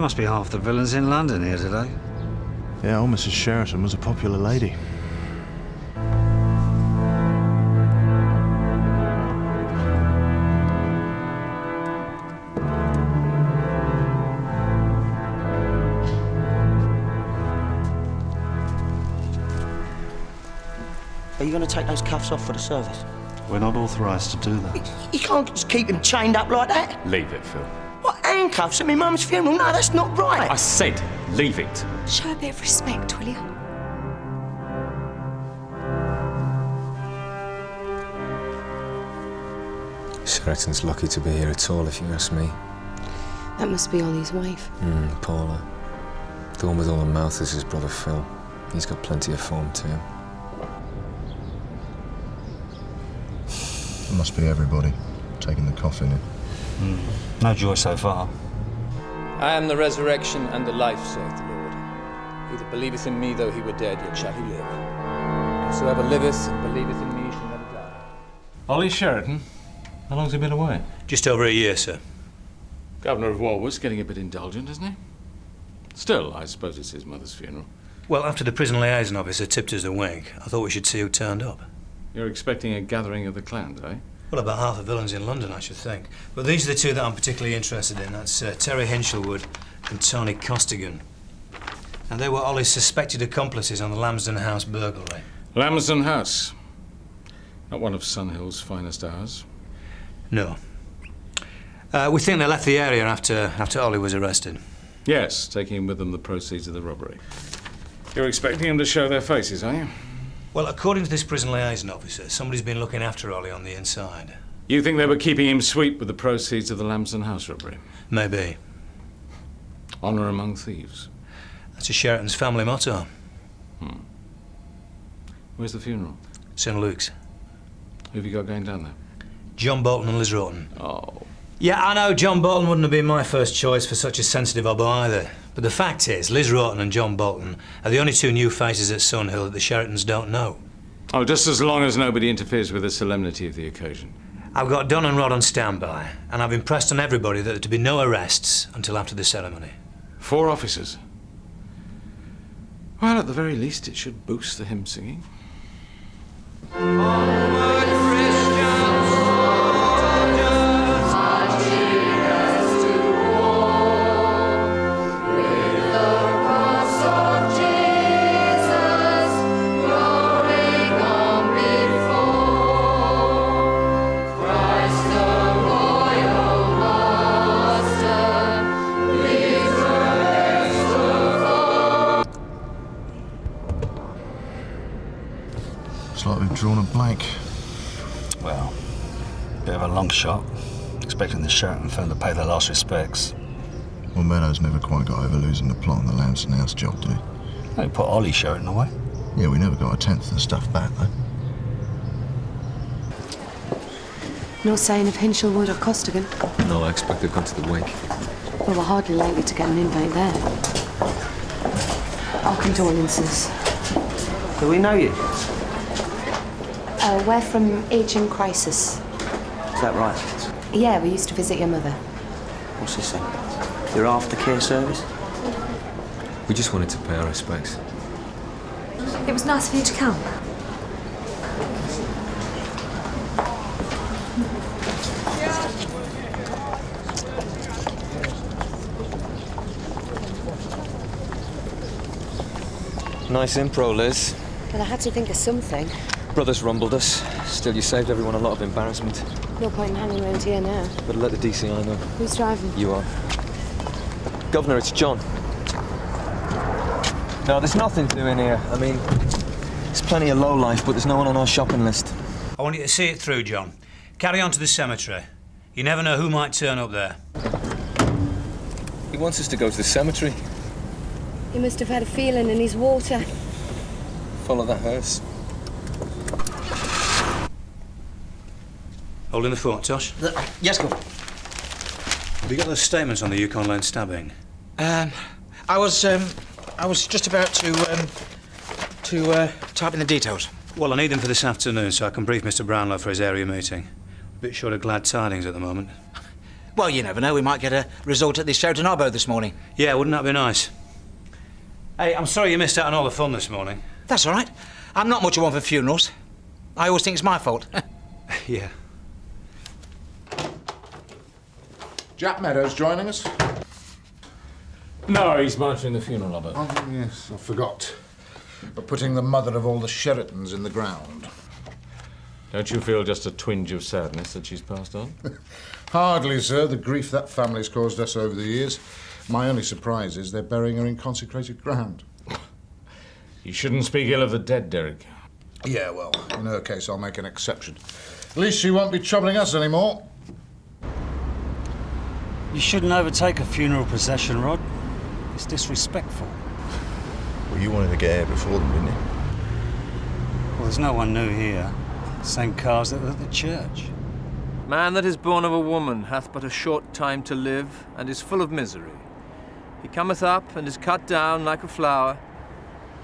must be half the villains in London here today. Yeah, old Mrs. Sheran was a popular lady. Are you going to take those cuffs off for the service? We're not authorised to do that. You can't just keep him chained up like that. Leave it, Phil. What, handcuffs at my mum's funeral? No, that's not right. I said leave it. Show a bit of respect, will you? Sheraton's lucky to be here at all, if you ask me. That must be Ollie's wife. Paula. The one with all the mouth is his brother Phil. He's got plenty of form too. It must be everybody taking the coffin in. No joy so far. I am the resurrection and the life, saith the Lord. He that believeth in me, though he were dead, yet shall he live. Whosoever liveth and believeth in me shall never die. Ollie Sheraton? How long's he been away? Just over a year, sir. Governor of Walworth's getting a bit indulgent, isn't he? Still, I suppose it's his mother's funeral. Well, after the prison liaison officer tipped us a wink, I thought we should see who turned up. You're expecting a gathering of the clans, eh? Well, about half the villains in London, I should think. But these are the two that I'm particularly interested in. That's Terry Hinshelwood and Tony Costigan. And they were Ollie's suspected accomplices on the Lambsden House burglary. Lambsden House. Not one of Sunhill's finest hours. No. We think they left the area after Ollie was arrested. Yes, taking with them the proceeds of the robbery. You're expecting them to show their faces, are you? Well, according to this prison liaison officer, somebody's been looking after Ollie on the inside. You think they were keeping him sweet with the proceeds of the Lambsden House robbery? Maybe. Honour among thieves. That's a Sheraton's family motto. Where's the funeral? St. Luke's. Who have you got going down there? John Boulton and Liz Rotten. Oh. Yeah, I know John Boulton wouldn't have been my first choice for such a sensitive obbo either. But the fact is, Liz Rotten and John Boulton are the only two new faces at Sunhill that the Sheratons don't know. Oh, just as long as nobody interferes with the solemnity of the occasion. I've got Don and Rod on standby, and I've impressed on everybody that there are to be no arrests until after the ceremony. 4 officers. Well, at the very least, it should boost the hymn singing. Like we've drawn a blank. Well, bit of a long shot. Expecting the Sheraton firm to pay their last respects. Well, Meadows never quite got over losing the plot on the Lambsden House job, did he? They put Ollie Sheraton away. Yeah, we never got a tenth of the stuff back, though. No sign of Hinshelwood or Costigan? No, I expect they've gone to the wake. Well, we're hardly likely to get an invite there. Our condolences. Do we know you? We're from Aging Crisis. Is that right? Yeah, we used to visit your mother. What's this then? Your aftercare service? We just wanted to pay our respects. It was nice of you to come. Nice impro, Liz. Well, I had to think of something. Brothers rumbled us. Still, you saved everyone a lot of embarrassment. No point in hanging around here now. Better let the DCI know. Who's driving? You are. Governor, it's John. No, there's nothing doing here. I mean, there's plenty of lowlife, but there's no one on our shopping list. I want you to see it through, John. Carry on to the cemetery. You never know who might turn up there. He wants us to go to the cemetery. He must have had a feeling in his water. Follow that hearse. Holding the fort, Tosh. Yes, go. Have you got those statements on the Yukon Lane stabbing? I was just about to type in the details. Well, I need them for this afternoon so I can brief Mr. Brownlow for his area meeting. A bit short of glad tidings at the moment. Well, you never know. We might get a result at this Sheraton Arbo this morning. Yeah, wouldn't that be nice? Hey, I'm sorry you missed out on all the fun this morning. That's all right. I'm not much of one for funerals. I always think it's my fault. Yeah. Jack Meadows joining us? No, he's monitoring the funeral, Robert. Oh, yes, I forgot. But putting the mother of all the Sheratons in the ground. Don't you feel just a twinge of sadness that she's passed on? Hardly, sir. The grief that family's caused us over the years. My only surprise is they're burying her in consecrated ground. You shouldn't speak ill of the dead, Derek. Yeah, well, in her case, I'll make an exception. At least she won't be troubling us anymore. You shouldn't overtake a funeral procession, Rod. It's disrespectful. Well, you wanted to get here before them, didn't you? Well, there's no one new here. Same cars that were at the church. Man that is born of a woman hath but a short time to live, and is full of misery. He cometh up, and is cut down like a flower.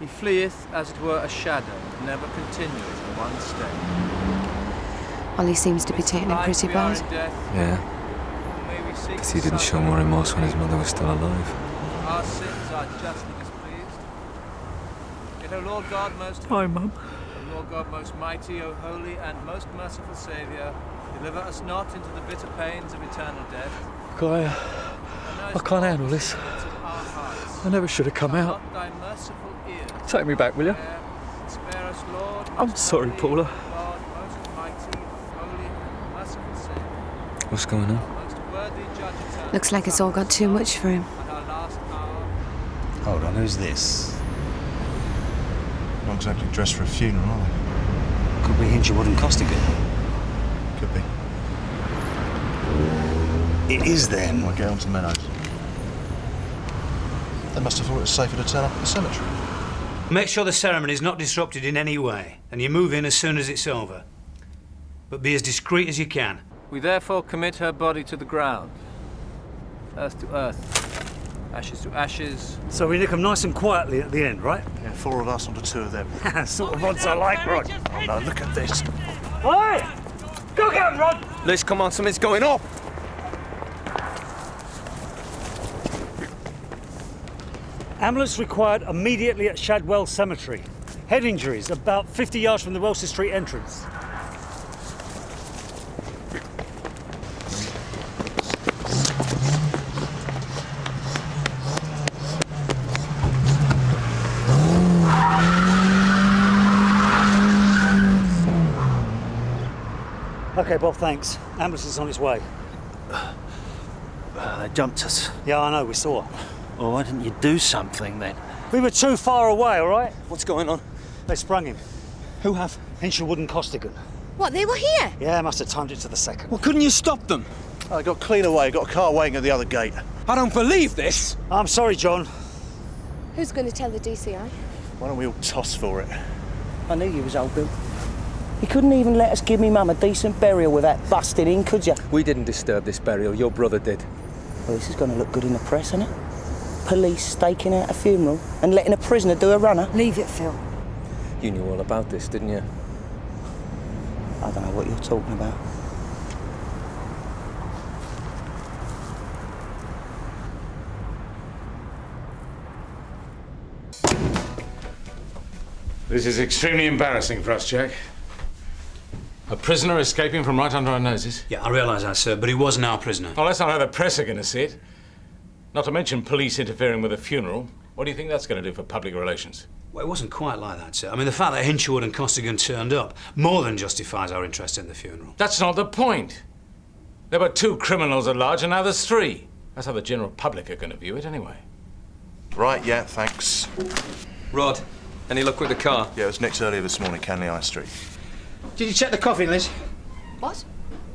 He fleeth, as it were, a shadow, and never continueth in one state. Ollie seems to be taking it pretty bad. Yeah. Because he didn't show more remorse when his mother was still alive. Our sins are justly displeased. Yet, O Lord God most Hi, Mum. O Lord God most mighty, O holy and most merciful Saviour, deliver us not into the bitter pains of eternal death. I can't handle this. I never should have come out. Take me back, will you? I'm sorry, Paula. What's going on? Looks like it's all got too much for him. Hold on, who's this? Not exactly dressed for a funeral, are they? Could be Hinchelwood and Costigan. Could be. It is them. I'll get on to Meadows. They must have thought it was safer to turn up at the cemetery. Make sure the ceremony is not disrupted in any way, and you move in as soon as it's over. But be as discreet as you can. We therefore commit her body to the ground. Earth to earth, ashes to ashes. So we nick them nice and quietly at the end, right? Yeah, 4 of us onto 2 of them. Sort of odds I like, Rod. Oh no, look at this. Oi! Go get him, Rod! Liz, come on, something's going up. Ambulance required immediately at Shadwell Cemetery. Head injuries about 50 yards from the Welser Street entrance. Okay, Bob, thanks. Ambulance is on its way. They jumped us. Yeah, I know, we saw. Well, why didn't you do something then? We were too far away, all right? What's going on? They sprung him. Who have? Hinchelwood and Costigan. What, they were here? Yeah, must have timed it to the second. Well, couldn't you stop them? I got clean away, got a car waiting at the other gate. I don't believe this. I'm sorry, John. Who's going to tell the DCI? Why don't we all toss for it? I knew you was old Bill. You couldn't even let us give me mum a decent burial with that busted in, could you? We didn't disturb this burial, your brother did. Well, this is going to look good in the press, isn't it? Police staking out a funeral and letting a prisoner do a runner. Leave it, Phil. You knew all about this, didn't you? I don't know what you're talking about. This is extremely embarrassing for us, Jack. A prisoner escaping from right under our noses. Yeah, I realise that, sir, but he wasn't our prisoner. Well, that's not how the press are going to see it. Not to mention police interfering with a funeral. What do you think that's going to do for public relations? Well, it wasn't quite like that, sir. I mean, the fact that Hinchelwood and Costigan turned up more than justifies our interest in the funeral. That's not the point. There were 2 criminals at large and now there's 3. That's how the general public are going to view it anyway. Right, yeah, thanks. Rod, any luck with the car? Yeah, it was nicked earlier this morning, Canley High Street. Did you check the coffin, Liz? What?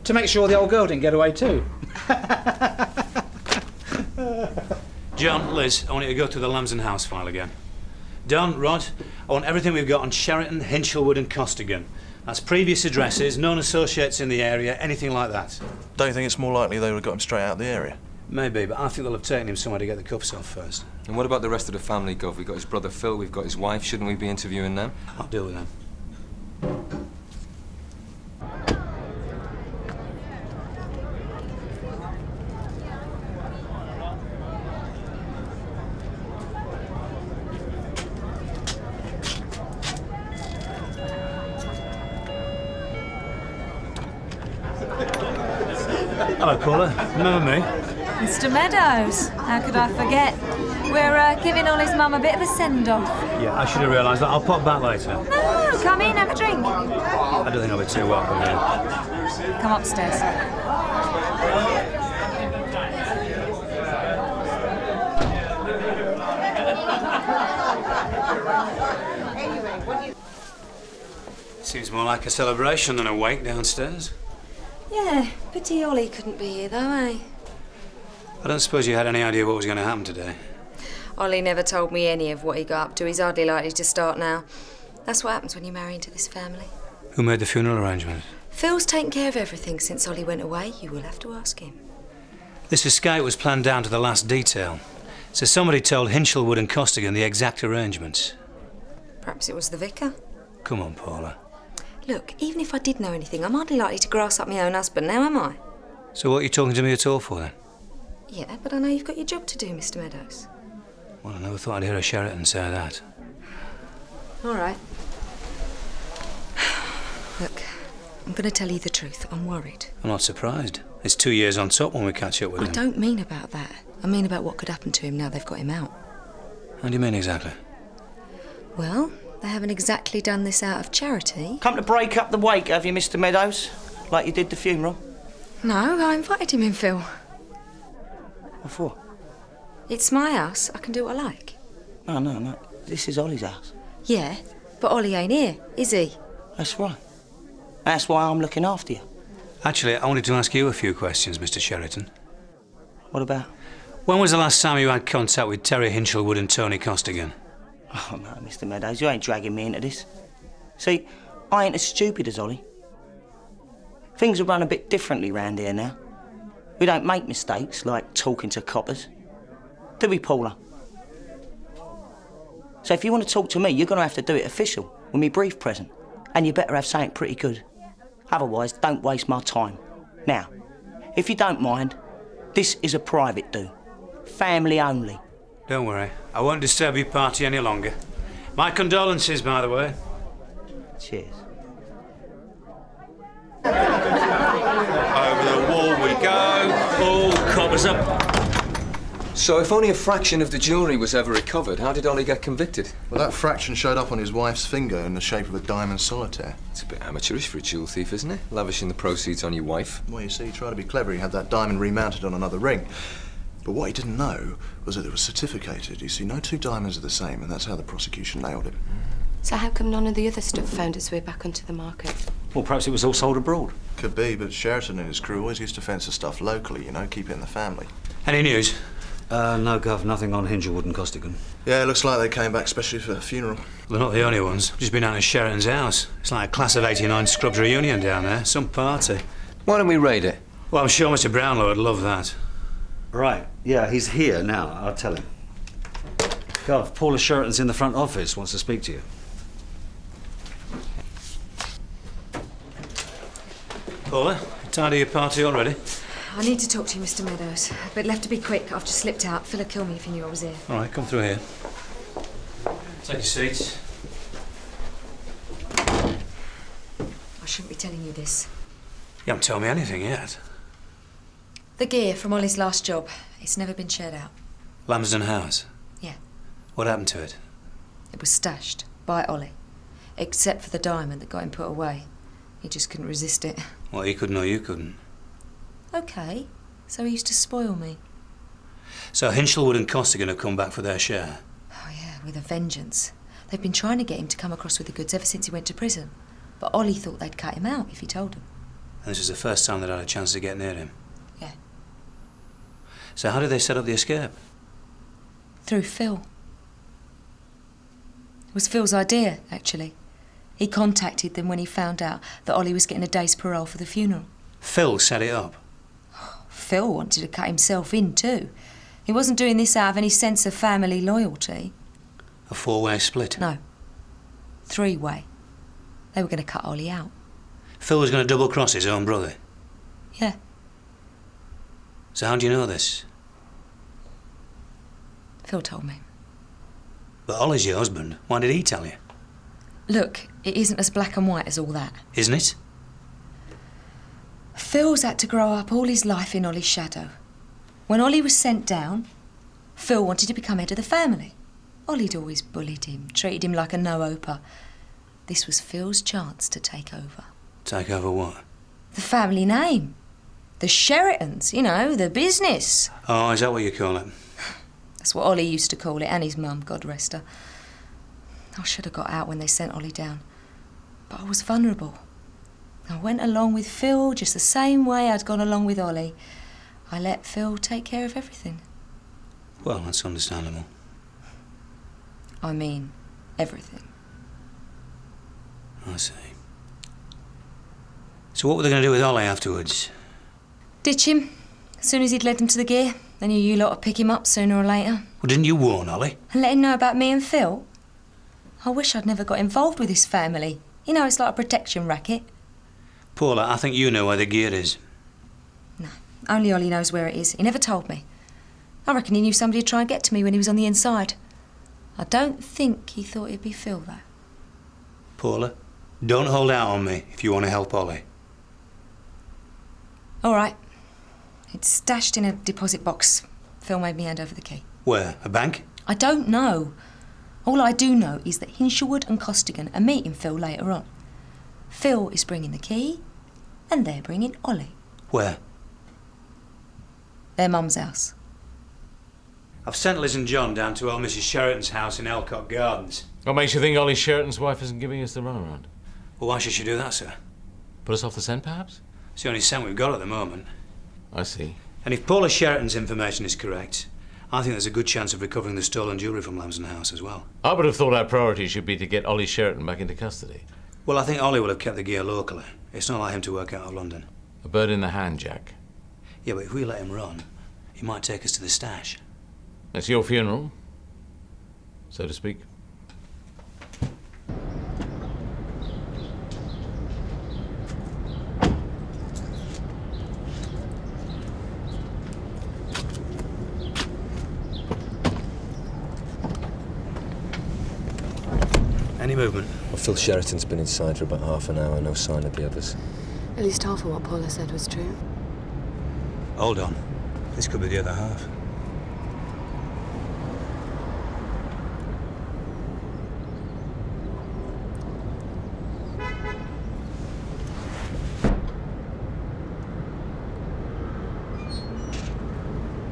To make sure the old girl didn't get away too. John, Liz, I want you to go through the Lambson House file again. Don, Rod, I want everything we've got on Sheraton, Hinchelwood and Costigan. That's previous addresses, known associates in the area, anything like that. Don't you think it's more likely they would have got him straight out of the area? Maybe, but I think they'll have taken him somewhere to get the cuffs off first. And what about the rest of the family, Gov? We've got his brother Phil, we've got his wife. Shouldn't we be interviewing them? I'll deal with them. Hello, Paula. Remember me? Mr. Meadows, how could I forget? We're giving Ollie's mum a bit of a send-off. Yeah, I should have realised that. I'll pop back later. No, come in, have a drink. I don't think I'll be too welcome here. Come upstairs. Seems more like a celebration than a wake downstairs. Yeah, pity Ollie couldn't be here, though, eh? I don't suppose you had any idea what was going to happen today? Ollie never told me any of what he got up to. He's hardly likely to start now. That's what happens when you marry into this family. Who made the funeral arrangements? Phil's taken care of everything since Ollie went away. You will have to ask him. This escape was planned down to the last detail. So somebody told Hinchelwood and Costigan the exact arrangements. Perhaps it was the vicar. Come on, Paula. Look, even if I did know anything, I'm hardly likely to grass up my own husband now, am I? So what are you talking to me at all for, then? Yeah, but I know you've got your job to do, Mr. Meadows. Well, I never thought I'd hear a Sheraton say that. All right. Look, I'm going to tell you the truth. I'm worried. I'm not surprised. It's 2 years on top when we catch up with him. I don't mean about that. I mean about what could happen to him now they've got him out. How do you mean exactly? Well, they haven't exactly done this out of charity. Come to break up the wake, have you, Mr. Meadows? Like you did the funeral? No, I invited him in, Phil. What for? It's my house. I can do what I like. No. This is Ollie's house. Yeah, but Ollie ain't here, is he? That's right. That's why I'm looking after you. Actually, I wanted to ask you a few questions, Mr. Sheraton. What about? When was the last time you had contact with Terry Hinchelwood and Tony Costigan? Oh, no, Mr. Meadows, you ain't dragging me into this. See, I ain't as stupid as Ollie. Things are run a bit differently round here now. We don't make mistakes like talking to coppers. Do we, Paula? So if you want to talk to me, you're going to have to do it official, with me brief present. And you better have something pretty good. Otherwise, don't waste my time. Now, if you don't mind, this is a private do. Family only. Don't worry, I won't disturb your party any longer. My condolences, by the way. Cheers. Over the wall we go. All coppers up. So if only a fraction of the jewellery was ever recovered, how did Ollie get convicted? Well, that fraction showed up on his wife's finger in the shape of a diamond solitaire. It's a bit amateurish for a jewel thief, isn't it? Lavishing the proceeds on your wife. Well, you see, he tried to be clever. He had that diamond remounted on another ring. But what he didn't know was that it was certificated. You see, no two diamonds are the same, and that's how the prosecution nailed it. So how come none of the other stuff found its way back onto the market? Well, perhaps it was all sold abroad. Could be, but Sheraton and his crew always used to fence the stuff locally, you know, keep it in the family. Any news? No, Gov, nothing on Hinchelwood and Costigan. Yeah, it looks like they came back especially for the funeral. They're not the only ones. Just been out at Sheraton's house. It's like a class of '89 Scrubs reunion down there. Some party. Why don't we raid it? Well, I'm sure Mr. Brownlow would love that. Right, yeah, he's here now. I'll tell him. Gov, Paula Sheraton's in the front office, wants to speak to you. Paula, tired of your party already? I need to talk to you, Mr. Meadows. But it'll have to be quick. I've just slipped out. Phil'd kill me if he knew I was here. All right, come through here. Take your seats. I shouldn't be telling you this. You haven't told me anything yet. The gear from Ollie's last job. It's never been shared out. Lambsden House? Yeah. What happened to it? It was stashed by Ollie. Except for the diamond that got him put away. He just couldn't resist it. Well, he couldn't or you couldn't. Okay. So he used to spoil me. So Hinchelwood and Costigan have come back for their share? Oh, yeah, with a vengeance. They've been trying to get him to come across with the goods ever since he went to prison. But Ollie thought they'd cut him out if he told them. And this was the first time they'd had a chance to get near him? Yeah. So how did they set up the escape? Through Phil. It was Phil's idea, actually. He contacted them when he found out that Ollie was getting a day's parole for the funeral. Phil set it up? Phil wanted to cut himself in too. He wasn't doing this out of any sense of family loyalty. A four-way split? No. Three-way. They were going to cut Ollie out. Phil was going to double-cross his own brother? Yeah. So how do you know this? Phil told me. But Ollie's your husband. Why did he tell you? Look, it isn't as black and white as all that. Isn't it? Phil Phil's had to grow up all his life in Ollie's shadow. When Ollie was sent down, Phil wanted to become head of the family. Ollie'd always bullied him, treated him like a no-hoper. This was Phil's chance to take over. Take over what? The family name. The Sheratons, you know, the business. Oh, is that what you call it? That's what Ollie used to call it, and his mum, God rest her. I should have got out when they sent Ollie down. But I was vulnerable. I went along with Phil just the same way I'd gone along with Ollie. I let Phil take care of everything. Well, that's understandable. I mean, everything. I see. So what were they going to do with Ollie afterwards? Ditch him. As soon as he'd led them to the gear, they knew you lot would pick him up sooner or later. Well, didn't you warn Ollie? And let him know about me and Phil? I wish I'd never got involved with his family. You know, it's like a protection racket. Paula, I think you know where the gear is. No, only Ollie knows where it is. He never told me. I reckon he knew somebody would try and get to me when he was on the inside. I don't think he thought it'd be Phil, though. Paula, don't hold out on me if you want to help Ollie. All right. It's stashed in a deposit box. Phil made me hand over the key. Where? A bank? I don't know. All I do know is that Hinshelwood and Costigan are meeting Phil later on. Phil is bringing the key, and they're bringing Ollie. Where? Their mum's house. I've sent Liz and John down to old Mrs. Sheraton's house in Elcock Gardens. What makes you think Ollie Sheraton's wife isn't giving us the runaround? Well, why should she do that, sir? Put us off the scent, perhaps? It's the only scent we've got at the moment. I see. And if Paula Sheraton's information is correct, I think there's a good chance of recovering the stolen jewellery from Lambson House as well. I would have thought our priority should be to get Ollie Sheraton back into custody. Well, I think Ollie will have kept the gear locally. It's not like him to work out of London. A bird in the hand, Jack. Yeah, but if we let him run, he might take us to the stash. It's your funeral, so to speak. Any movement? Well, Phil Sheraton's been inside for about half an hour, no sign of the others. At least half of what Paula said was true. Hold on. This could be the other half.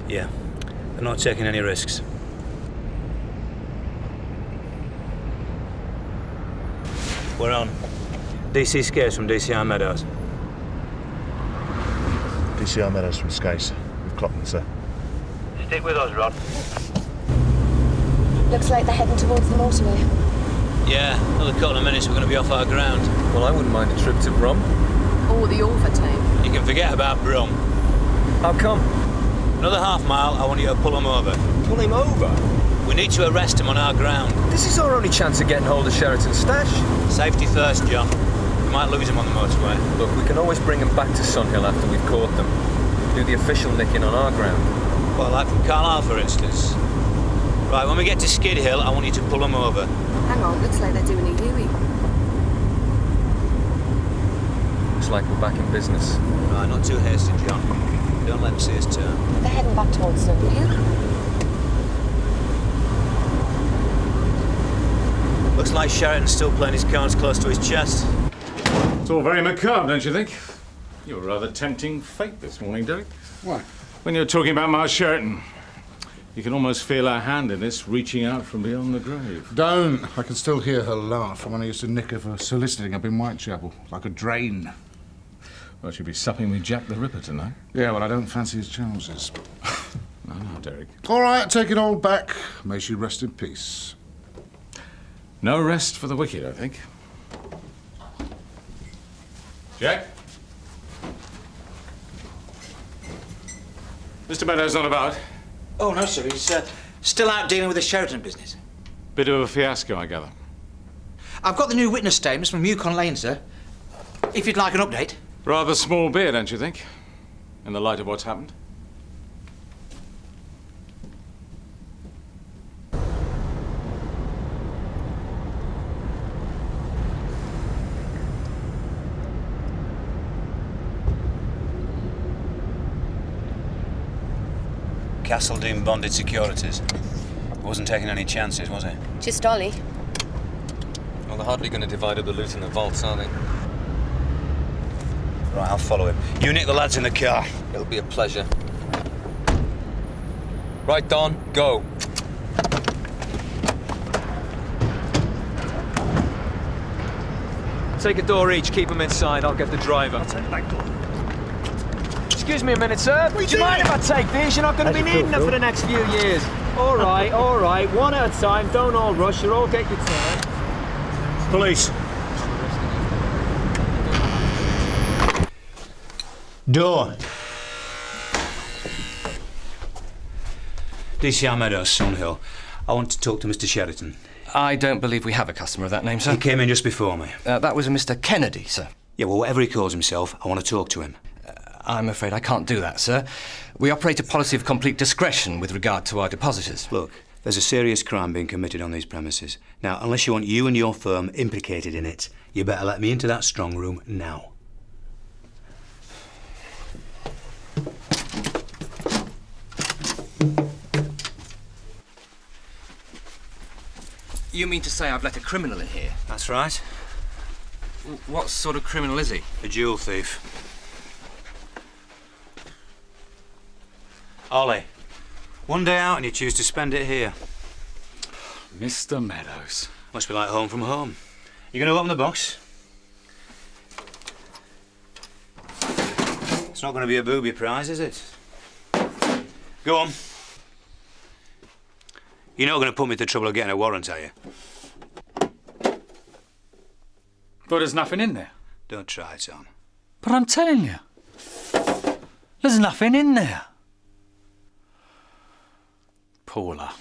Yeah, they're not taking any risks. We're on. DC Scarce from DCI Meadows. DCI Meadows from Skase. We've clocked them, sir. Stick with us, Rod. Looks like they're heading towards the motorway. Yeah, another couple of minutes we're going to be off our ground. Well, I wouldn't mind a trip to Brum. Or the Orpha team. You can forget about Brum. How come? Another half-mile, I want you to pull him over. Pull him over? We need to arrest him on our ground. This is our only chance of getting hold of Sheraton's stash. Safety first, John. We might lose him on the motorway. Look, we can always bring him back to Sunhill after we've caught them. Do the official nicking on our ground. Well, like from Carlisle, for instance. Right, when we get to Skid Hill, I want you to pull him over. Hang on, looks like they're doing a U-E. Looks like we're back in business. Right, not too hasty, John. Don't let them see us turn. They're heading back towards Sunhill. Looks like Sheraton's still playing his cards close to his chest. It's all very macabre, don't you think? You were rather tempting fate this morning, Derek. Why? When you were talking about Miles Sheraton, you can almost feel her hand in this reaching out from beyond the grave. Don't. I can still hear her laugh from when I used to nick her for soliciting up in Whitechapel, like a drain. Well, she'll be supping with Jack the Ripper tonight. Yeah, well, I don't fancy his trousers. No, Derek. All right, take it all back. May she rest in peace. No rest for the wicked, I think. Jack? Mr. Meadows not about? Oh, no, sir. He's still out dealing with the Sheraton business. Bit of a fiasco, I gather. I've got the new witness statements from Yukon Lane, sir. If you'd like an update. Rather small beer, don't you think? In the light of what's happened? Castledine bonded securities. Wasn't taking any chances, was he? Just Ollie. Well, they're hardly going to divide up the loot in the vaults, are they? Right, I'll follow him. You nick the lads in the car. It'll be a pleasure. Right, Don, go. Take a door each, keep them inside. I'll get the driver. I'll take that door. Excuse me a minute, sir. Do you mind if I take these? You're not going to be needing them for the next few years. All right, one at a time. Don't all rush. You'll all get your turn. Police. Door. DCR Meadows, Sunhill. I want to talk to Mr. Sheridan. I don't believe we have a customer of that name, sir. He came in just before me. That was a Mr. Kennedy, sir. Yeah, well, whatever he calls himself, I want to talk to him. I'm afraid I can't do that, sir. We operate a policy of complete discretion with regard to our depositors. Look, there's a serious crime being committed on these premises. Now, unless you want you and your firm implicated in it, you better let me into that strong room now. You mean to say I've let a criminal in here? That's right. What sort of criminal is he? A jewel thief. Ollie, one day out and you choose to spend it here. Mr. Meadows. Must be like home from home. You going to open the box? It's not going to be a booby prize, is it? Go on. You're not going to put me to the trouble of getting a warrant, are you? But there's nothing in there. Don't try it on. But I'm telling you. There's nothing in there. Paula.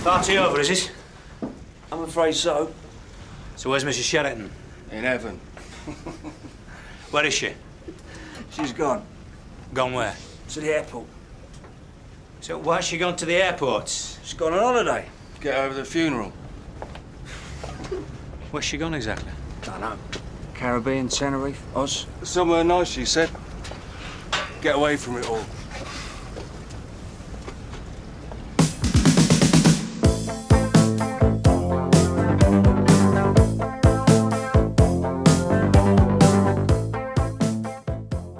Party over, is it? I'm afraid so. So where's Mrs. Sheridan? In heaven. Where is she? She's gone. Gone where? To the airport. So why's she gone to the airport? She's gone on holiday. To get over the funeral. Where's she gone exactly? Don't know. Caribbean, Tenerife, Oz. Somewhere nice, she said. Get away from it all.